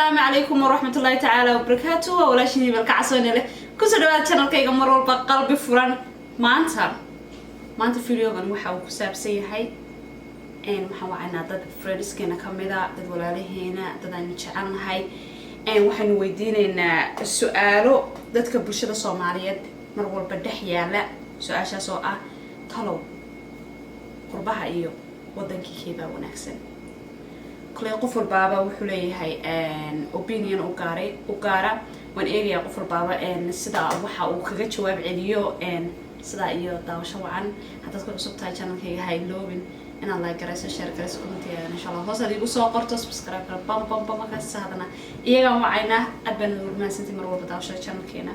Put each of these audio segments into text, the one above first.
السلام عليكم ورحمة الله تعالى وبركاته ولا شيء بالكعسون له كل سنة channel كيجا مرة بقلبي فران ما أنت في اليوم محاو كسب سيحي إن محاو عنا ضد فريدس كنا كمدا ضد ولا له هنا ضد نشعلنا هاي إن وحن ويدين إن السؤال ضد كبرشة الصوماليات مرة بدحيا لا سؤال شاسوء طلو قربها إيو ودنك كيبا ونحسن كل قفل بابا وحلي هاي ان opinion وقارة وان area قفل بابا ان سدا وحا وكجا جواب عليو ان سدا iyo daawasho wacan hadda ku cusub tahay channelkayga hay loobin in aan like garayso share garayso comment insha Allah hoos adigu soo qorto subscribe kara bam ka saadana iyaga wacayna aban urmaansantii mar walba daawasho channelkeena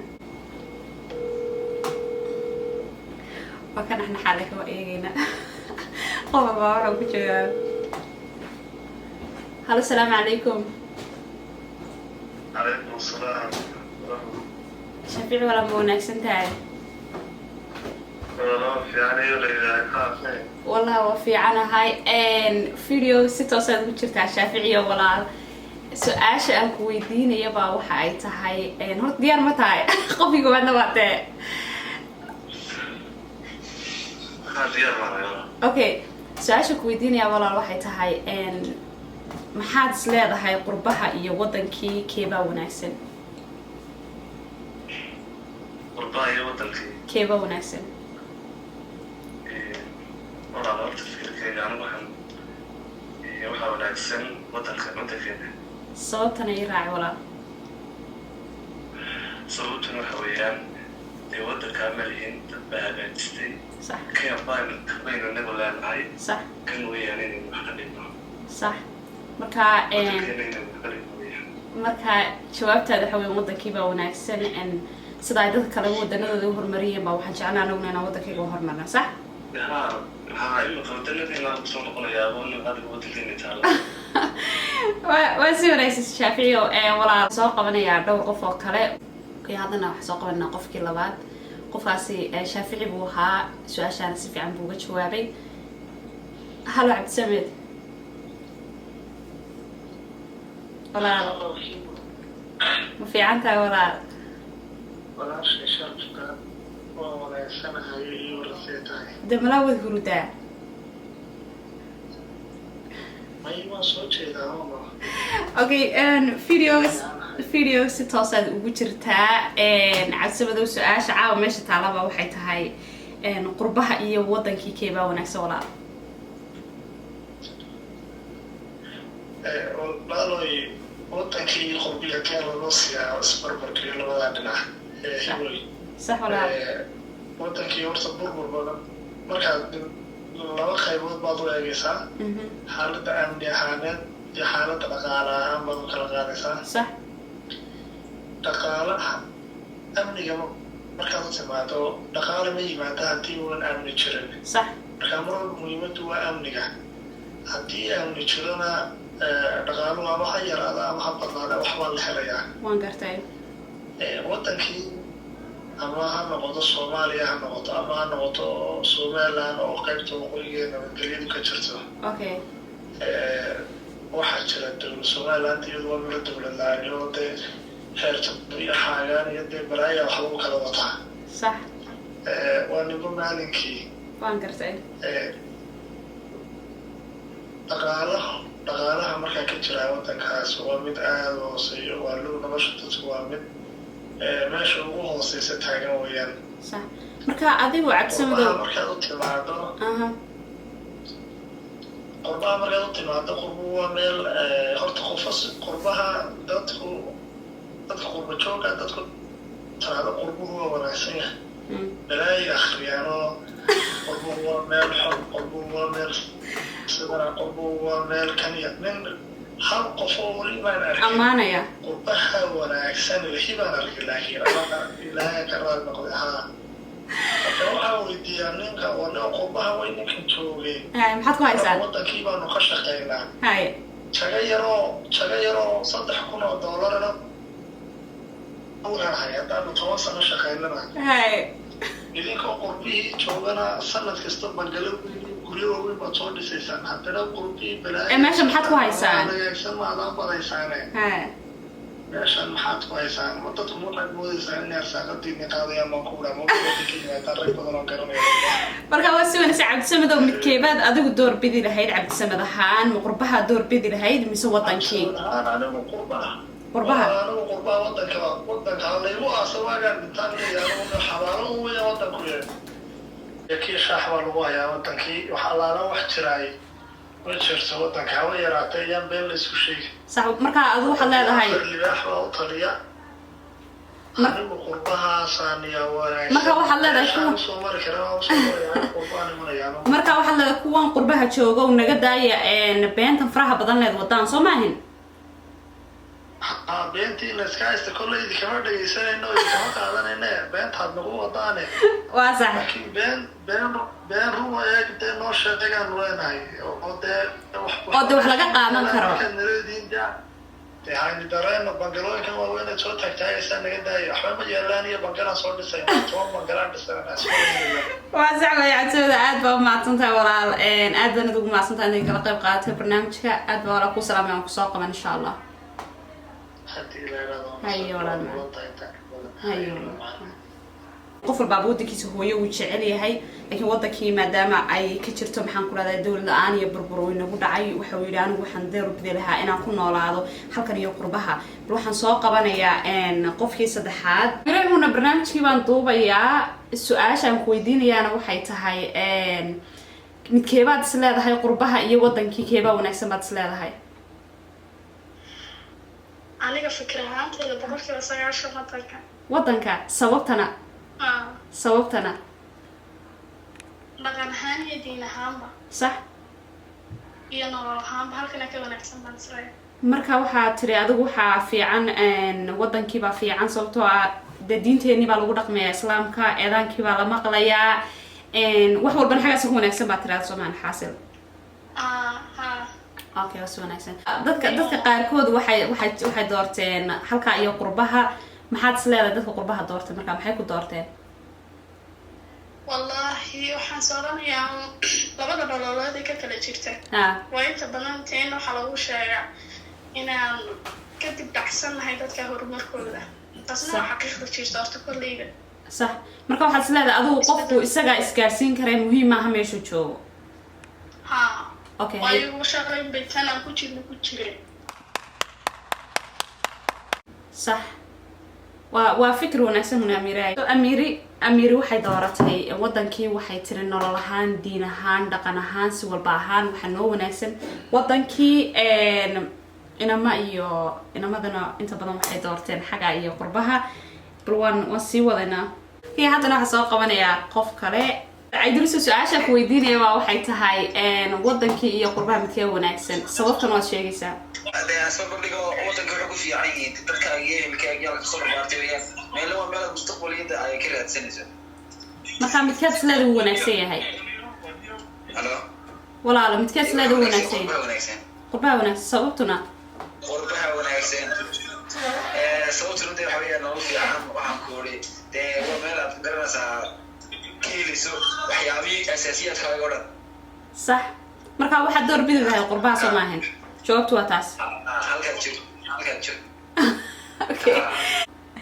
wakan احنا xaalaka waa eegayna qof baa waxa ku jira هلا السلام عليكم. عليكم السلام. شفيع ولا مونك سنتاي؟ والله فيعني ولا خافين. والله وفي عنا هاي إن فيديو 6 سنوات وشرت على الشافعية ولا سؤال شأن كويدين يبا وحايت هاي إن هرت ديار متاي خفي قبلنا وقته. ديار ما أوكي سؤال شأن كويدين يا ولا وحايت هاي إن maxaad isleedahay qurbaha iyo wadankii keeba wanaagsan qurbaha iyo wadankii keeba wanaagsan wala horta fikirkayga anigu waxa wanaagsan wadankeena sababtana i raaci walaa sababtuna waxa weeyaan dee wadanka malihiin dad baa hagaajistay sax baynu nagu leenahay sax kan weeyaan inaynu wax ka dhigno sax marka jawaabtaada waxa weeye wadankii baa wanaagsan in sida ay dadka kale wadanadooda u horumariyeen baa waxaan jeclaan anaguna inaan wadankayga u horumarno sax waa si wanaagsan shaaficiyo walaa soo qabanayaa dhowr qof oo kale haddana waxaa soo qabanaa qofkii labaad qofkaasi shaafici buu ahaa su-aashaana si fiican buu uga jawaabay halo cabdisamed ولا ما في عنتها ولا شيء شرطة ولا سنة هاي ولا سيتاي ده ملاوذ هرودا ما يما صوتي ده والله اوكي ان فيديو 6 سنوات ugu jirta een casabada su'aasha caawa meesha taalaba waxay tahay een qurbaha iyo wadankii keeba wanaagsan walaa والله wadankii qurbiga keen loo siyaa isbarbarkii labada dhinac صح ولا wadankii horta burbur badan markaad laba qaybood baad u eegaysaa xaaladda amni ahaaneed iyo xaaladda dhaqaale ahaan baad u kala qaadaysaa صح dhaqaalaha amniga markaad u timaado dhaqaale ma yimaada haddii uunan amni jirin صح marka mar walba muhiimaddu waa amniga haddii amni jirana dhaqaaluhu ama ha yaraada ama ha badnaada waxbaa la helayaa waan gartay wadankii ama ha noqoto Soomaaliya ha noqoto ama ha noqoto Somaliland oo qaybta waqooyigeena nabadgelyadu ka jirto okay waxaa jira dowlad Somaliland iyo dowlad la'aan oo dee heerta iyo xaagaan iyo dee balaaya wax lagu kala wataa صح waa nibo maalinkii waan gartay dhaqaalaha markaa ka jira wadankaas waa mid aad u hooseeyo waa loo nolosha dadku waa mid meesha ugu hooseysa taagan weeyaan صح marka adigu cabsamado markaad u timaado qurbaha markaad u timaado qurbuhu waa meel horta qofas qurbaha dadku qurba jooga dadku tiraado qurbuhu waa wanaagsan yahay balaay akhriyaano qurbuhu waa meel xor qurbuhu waa meel sidana qurbuhu waa meel kaniya min hal qof oo wali baan arkay amaanaya qurbaha wanaagsan wixii baan arkay laakiin ilaahay ka raad noqday waxaa weydiiyaa ninka wana qurbaha way ninkan joogay maxaad ku haysaa wadankii baanu ka shaqaynaa hay jaga yaroo $3,000 uurahay haddaanu 10 sano shaqaynana hay idinkoo qurbihii joogana sanad kasta bangalo guryo waaweyn baad soo dhisaysaan haddana qurbihii balaayo meesha maxaad ku haysaan hagaagsan maadaan badaysaane meeshan maxaad ku haysaan ma dadku markaad moodaysaa in arsaaqadiini qaadayaan baan ku dhaha mawada rag badan oo garanaya marka waa si wanaagsan cabdisamed oo midkeebaad adigu doorbidi lahayd cabdisamed ahaan ma qurbaha doorbidi lahayd mise wadankii anigu qurbaha anigu qurbaha wadanka laygu aasawaagaan intaan anigu xabaalo weya wadanku kii shaax baa lagu hayaa wadankii wax allaala wax jiraay ma jirto wadanka hawa yaraatay ayaan been la isku sheegi sax markaa adigu waxaad leedahay libaax baa u taliya anigu qurbahaasaan iyo wanaagsan marka waxaad leedahay soo mari karaa soo maraya qurbaha nimanayaan marka waxaad leedahay kuwan qurbaha jooga oo naga daaya beentan faraha badan leed wadaan soo maahin beentii la iska haysta kolleydi kama dhegaysanayno iyo kama qaadanayne beentaad nagu wadaane waa sax laakiin been ruma eeg dee noo sheegaan leenahay oo dee wax laga qaadan karo dee hayni dareeno bangalooyinkan waaweynaad soo taagtaagaysaa naga daayo waxba ma yeelaan iyo bangalaan soo dhisay 10 bangalaan dhisana waa sax way cabdisamed aad baa umahadsantahay walaal aad baan ugu mahadsantahay inay kala qayb qaadatay barnaamijka aad baa walaal ku salaamay aan kusoo qaban insha allah qof walbaaba wadankiisa hooyo uu jecel yahay laakiin wadankii maadaama ay ka jirto maxaan ku rahdaa dowlad la-aan iyo burbur uu inagu dhacay waxa uu yidhi anigu waxaan doorbidi lahaa inaan ku noolaado halkan iyo qurbaha bal waxaan soo qabanayaa qofkii saddexaad mirahuna barnaamijkii baan duubayaa su-aashaan ku weydiinayaana waxay tahay midkeebaad is leedahay qurbaha iyo wadankii keebaa wanaagsan baad is leedahay aniga fikir ahaantayda 90% wadanka sababtana dhaqan ahaan iyo diin ahaanba sax iyo nolol ahaanba halkana ka wanaagsan baan isleeyahay marka waxaa tiri adigu waxaa fiican wadankii baa fiican sababtoo ah dee diinteenii baa lagu dhaqmayaa islaamka eedaankii baa la maqlayaa wax walbana xaggaas ku wanaagsan baa tiraada soomaan xaasil okay waa si wanaagsan dadka qaarkood waxay doorteen halka iyo qurbaha maxaad is leedahay dadka qurbaha doortay marka maxay ku doorteen wallahi waxaan sooranayaa labada nololood ee ka kala jirta waa inta badan teen waxaa lagu sheegaa inaan kadib dhacsanahay dadka horumarkooda taasna waa xaqiiqda jirta horta kolleyda sax marka waxaad is leedahay adigu qofku isagaa isgaarsiin karaa muhiim maaha meeshuu joogo okay waayo shaqayn baytan aan ku jireen صح وفكر وناسه هنا أميري waxay dooratay wadankii waxay tiri nolol ahaan diin ahaan dhaqan ahaan si walba ahaan waxa noo wanaagsan wadankii inamadana inta badan waxay doorteen xaga iyo qurbaha balwan sii wadana haddana waxa soo qabanaya qof kale عيدرسو سؤال ku weydiinaya waa waxay tahay wadankii iyo qurbaha midkee wanaagsan sababtan waad sheegaysaa hadee sababtiga wadanka wuxuu ku fiican yahay dadka iyo milkaaga la soo martay meel mustaqbaliyada ay ka raadsanayso marka midkeed isleed uu wanaagsan yahay halo walaalo midkeed isleed uu wanaagsan qurbaha wanaagsan sababtuna qurbaha wanaagsan sababtuna waxa weeyaan nolol fiican waxaan ku ori dee waa meel aad garanaysaa kiiliso waxyaabihii asaasiyaadka ay odhan صح marka waxa door bidi lahayd qurbaha Soomaaliyeed jawaabtu waa taas halka jir okay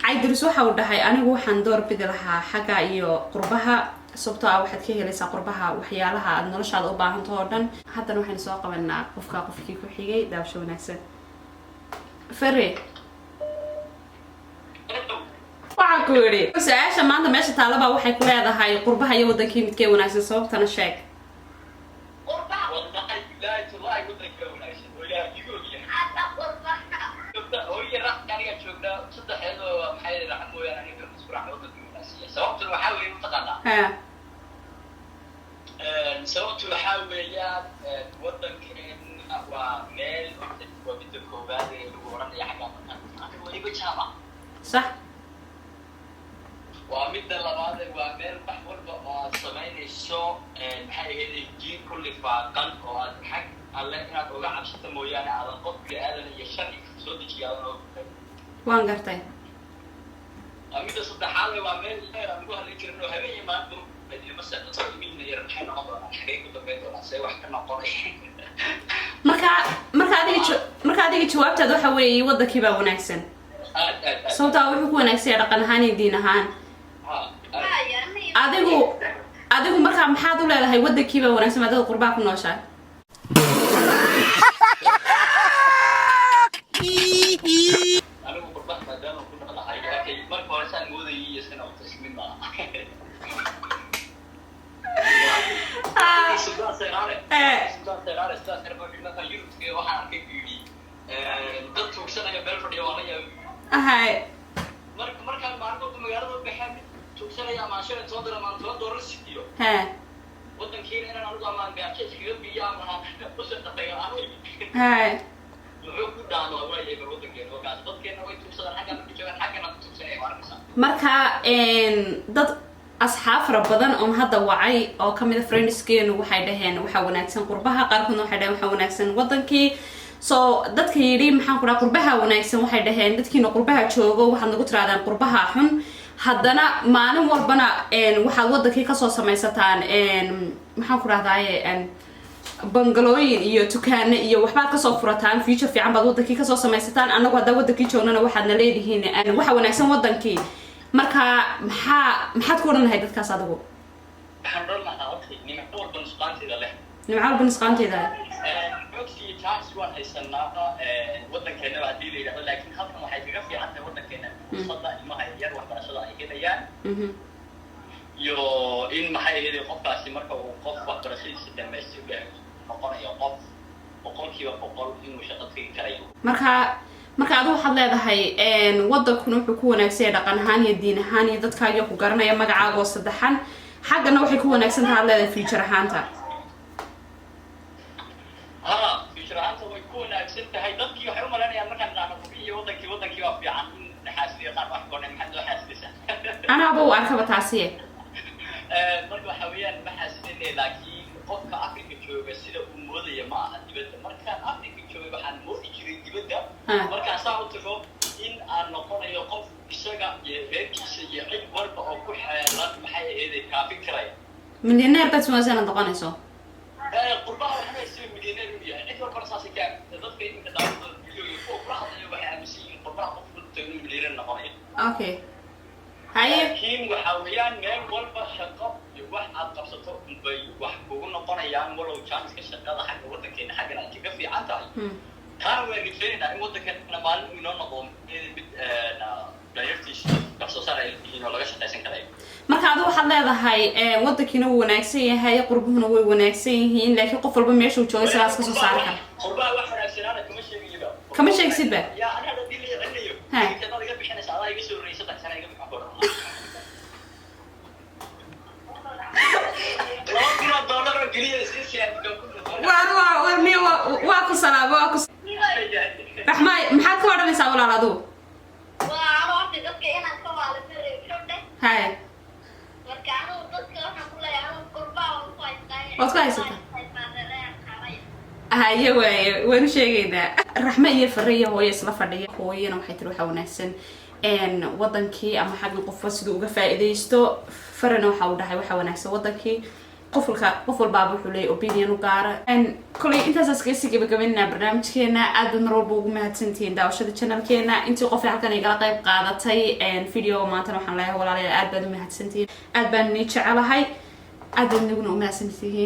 عيدرس waxa uu dhahay anigu waxaan door bidi lahaa xaga iyo qurbaha sababtoo ah waxaad ka helaysaa qurbaha waxyaalaha aad noloshaada u baahan tahay oo dhan haddana waxaan soo qabanaa qofkii ku xigay daawasho wanaagsan Ferre waxa ku yiri su'aasha maanta meesha taalaba waxay ku leedahay qurbaha iyo wadankii midkee wanaagsan sababtana sheeg qurbaha wallahi ilaahay wadanka wanaagsan ilaahay igu yahay oo yara aniga joogna saddexeedo maxay raxmo mooyaan aniga isku raxmo wadanka wanaagsan sababtu waxa weeye mutaqaana sababtu waxa weeyaan wadankeena waa meel waa mid koobaad ee lagu oranaya xagga aniga waliba jaama صح ومدة لبعض وعمل بحول بقى سمين الشو محل الجين كل فاقن وحق الله إنها توقع عشان مويانة على قطب لآلنا يشارك صوت جيالنا وان قرتين مدة صد حالة وعمل أقولها لك إنه هبي ما عندهم بدي مثلا تصل مين يرحنا عمرنا حقيقة بيت ولا سوي واحد نقطة marka adiga jawaabtaad waxa weeye wadankii baa wanaagsan sababtaa wuxuu ku wanaagsan yahay dhaqan ahaan iyo diin ahaan adigu markaa maxaad u leedahay wadankiiba wanaagsan maadada qurbaa ku nooshahay anigu qurbaa maadaama ku noolahay okay marka hore saan moodayay iyo sana tasmin ma sudan seeraale sudan seeraale marka yurubka waxaan arkay biiri dad tuugsanaya meel fadhiyo waa la yaabay markaan maalmood magaalada u baxay tuugsanaya ama shaqo soo dira maan $2 sikiyo wadankiina inaan anigu ama gaarka iskaga biyo ama u shaqeeyo wuxuu ku dhaano waayay wadankeena oo kaas dadkeena way tuugsadaan xagga markay joogaan xaggana tuugsanaya waarkasa marka dad asxaab fara badan oo hadda wacay oo kamid ah friendskeenu waxay dhaheen waxa wanaagsan qurbaha qaarkoodna waxay dhaheen waxa wanaagsan wadankii so dadka yiri maxaan ku dhahay qurbaha wanaagsan waxay dhaheen dadkiina qurbaha joogo waxaad nagu tiraadaan qurbaha xun haddana maalin walbana waxaad wadankii kasoo samaysataan maxaan ku rahdaye bangalooyin iyo dukaane iyo waxbaad kasoo furataan future fiican baad wadankii kasoo samaysataan anagu haddaa wadankii joognana waxaadna leedihiin waxa wanaagsan wadankii marka maxaad ku odhan lahay dadkaas adigu waxaan odhan lahaa okay nimco walba nusqaanteeda leh xoogsiiyo chance waan haysanaa wadankeennaba haddii la yidhahdo laakiin halkan waxay kaga fiican tahay wadankeena fursadda ilmaha yar waxbarashada ay helayaan iyo in maxay ahayd qofkaasi marka uu qof waxbarashadiisa dhamaystiray noqonayo qof 100% inuu shaqo tagi karayo marka adigu waxaad leedahay wadankuna wuxuu ku wanaagsan yahay dhaqan ahaan iyo diin ahaan iyo dadkaaga ku garanaya magacaaga oo saddexan xaggana waxay ku wanaagsan tahay leedahay future ahaanta future ahaanta way ku wanaagsan tahay dadkii waxay u malaynayaan markaan dhacno kubiyo wadankii waa fiican in xaasiliyo qaar wax go'nay maxaad loo xaasilisa anaaba u arkaba taasi marka waxa weeyaan ma xaasilay laakiin qofka Afrika jooga sida uu moodaya ma aha dibadda markaan Afrika jooga waxaan moodi jiray dibadda markaan saa u tago in aan noqonayo qof isaga iyo reerkiisa iyo cid walba oo ku xeeran maxay ahayd kaafin karaya milyaneer bas ma soo noqonayso qurbaha waxay sii milyaneer u yahay cid walba saasi ka dadka inta daawada iyo qurbaha waxay aaminsan qurbaha qofku inuu milyaneer noqonayo okay laakiin waxa weeyaan meel walba shaqo iyo wax aad qabsato bay wax kugu noqonayaan walow chance-ka shaqada xagga wadankeena xaggana ay kaga fiican tahay taan way rifeynaa in wadankeena maalin inoo noqdo mid dayartiisa kasoo saaray inuu laga shaqaysan karayo marka adigu waxaad leedahay wadankiina wuu wanaagsan yahay qurbuhuna way wanaagsan yihiin laakiin qof walba meesha uu joogo sidaas ka soo saari kara qurbaha wax wanaagsanaa kama sheegsidba yaa anaga hadii la celinayo inta laga bixinaysa adaa iga soo reeyay 3 sano iga bixin karo waa ku salaamo raxmaay maxaad ka odhanaysaa walaal adigu waad ku haysataa haye waaye waanu sheegaynaa raxme iyo fare iyo hooyo isla fadhiya hooyana waxay tiri waxaa wanaagsan wadankii ama xagga qofka siduu uga faa'iidaysto farana waxa uu dhahay waxaa wanaagsan wadankii qof walbaaba wuxuu leeyahay opinion u gaara kolay intaas iska gabagabaynaa barnaamijkeena aad baad mar walba ugu mahadsantihiin daawashada channelkeena intii qof halkan igala qayb qaadatay video maantana waxaan leeyahay walaalayaal aad baad u mahadsantihiin aad baan nii jecelahay aad baad naguna u mahadsantihiin